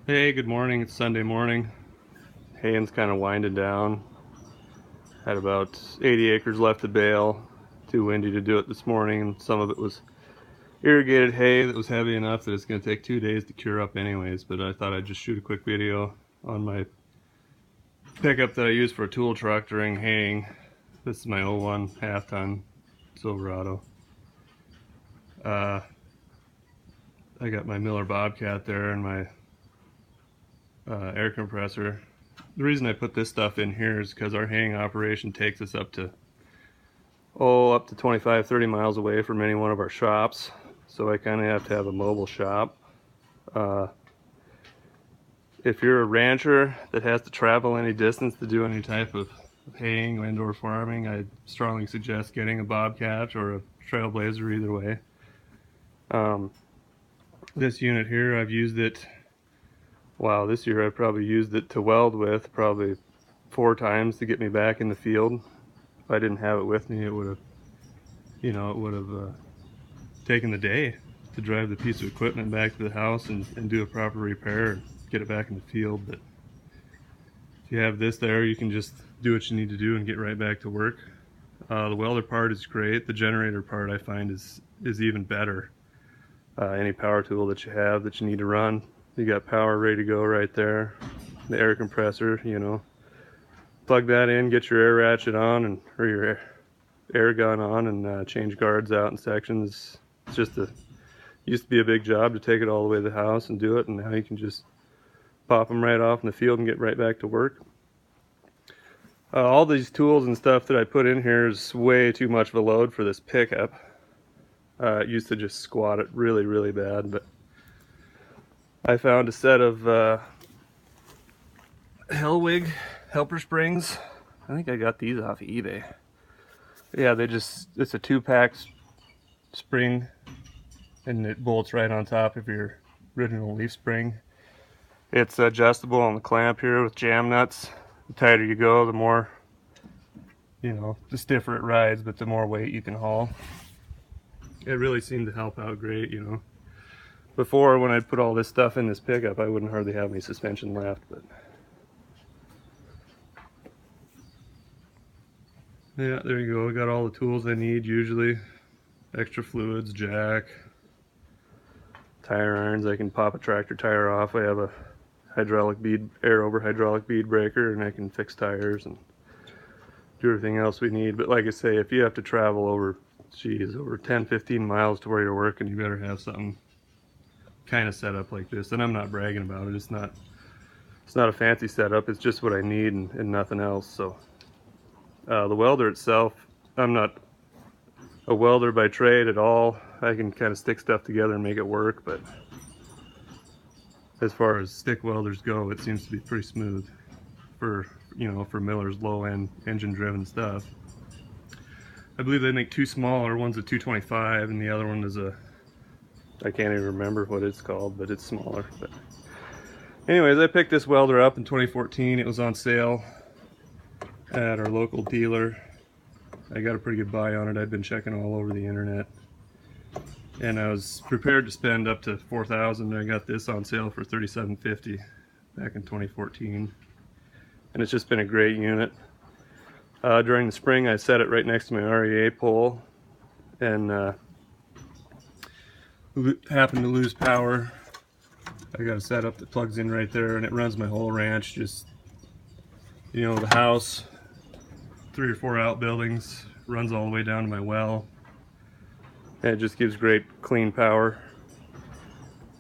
Hey, good morning. It's Sunday morning. Haying's kind of winding down. Had about 80 acres left to bale. Too windy to do it this morning, and some of it was irrigated hay that was heavy enough that it's going to take 2 days to cure up anyways, but I thought I'd just shoot a quick video on my pickup that I use for a tool truck during haying. This is my '01 half-ton Silverado. I got my Miller Bobcat there and my air compressor. The reason I put this stuff in here is because our haying operation takes us up to 25-30 miles away from any one of our shops, so I kind of have to have a mobile shop. uh, if you're a rancher that has to travel any distance to do any type of haying or indoor farming, I strongly suggest getting a Bobcat or a Trailblazer, either way. This unit here, I've used it, wow, this year I probably used it to weld with probably 4 times to get me back in the field. If I didn't have it with me, it would have, taken the day to drive the piece of equipment back to the house and do a proper repair and get it back in the field. But if you have this there, you can just do what you need to do and get right back to work. The welder part is great. The generator part, I find, is even better. Any power tool that you have that you need to run, you got power ready to go right there. The air compressor, plug that in, get your air ratchet on, or your air gun on, and change guards out in sections. It's just used to be a big job to take it all the way to the house and do it, and now you can just pop them right off in the field and get right back to work. All these tools and stuff that I put in here is way too much of a load for this pickup. It used to just squat it really, really bad, but I found a set of Hellwig helper springs. I think I got these off of eBay. Yeah, it's a 2-pack spring, and it bolts right on top of your original leaf spring. It's adjustable on the clamp here with jam nuts. The tighter you go, the more, the stiffer it rides, but the more weight you can haul. It really seemed to help out great, Before, when I'd put all this stuff in this pickup, I wouldn't hardly have any suspension left, but yeah, there you go. I got all the tools I need usually. Extra fluids, jack, tire irons. I can pop a tractor tire off. I have a air over hydraulic bead breaker, and I can fix tires and do everything else we need. But like I say, if you have to travel over 10-15 miles to where you're working, you better have something kind of set up like this. And I'm not bragging about it. It's not a fancy setup. It's just what I need and nothing else. So the welder itself, I'm not a welder by trade at all. I can kind of stick stuff together and make it work, but as far as stick welders go, it seems to be pretty smooth for Miller's low-end engine-driven stuff. I believe they make two smaller. One's a 225, and the other one is I can't even remember what it's called, but it's smaller. But anyways, I picked this welder up in 2014. It was on sale at our local dealer. I got a pretty good buy on it. I'd been checking all over the internet, and I was prepared to spend up to $4,000. I got this on sale for $3,750 back in 2014, and it's just been a great unit. During the spring, I set it right next to my REA pole, and happened to lose power. I got a setup that plugs in right there, and it runs my whole ranch. Just, the house, 3 or 4 outbuildings, runs all the way down to my well, and it just gives great clean power.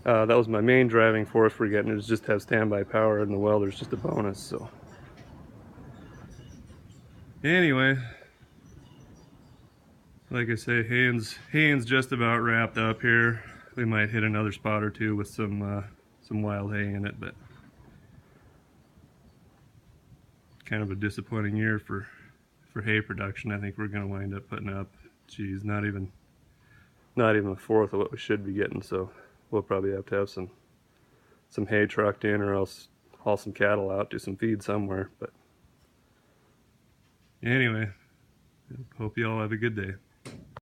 That was my main driving force for getting it, is just to have standby power, and the welder's just a bonus. So anyway, like I say, haying's just about wrapped up here. We might hit another spot or two with some wild hay in it, but kind of a disappointing year for hay production. I think we're going to wind up putting up, not even a fourth of what we should be getting. So we'll probably have to have some hay trucked in, or else haul some cattle out, do some feed somewhere. But anyway, hope you all have a good day.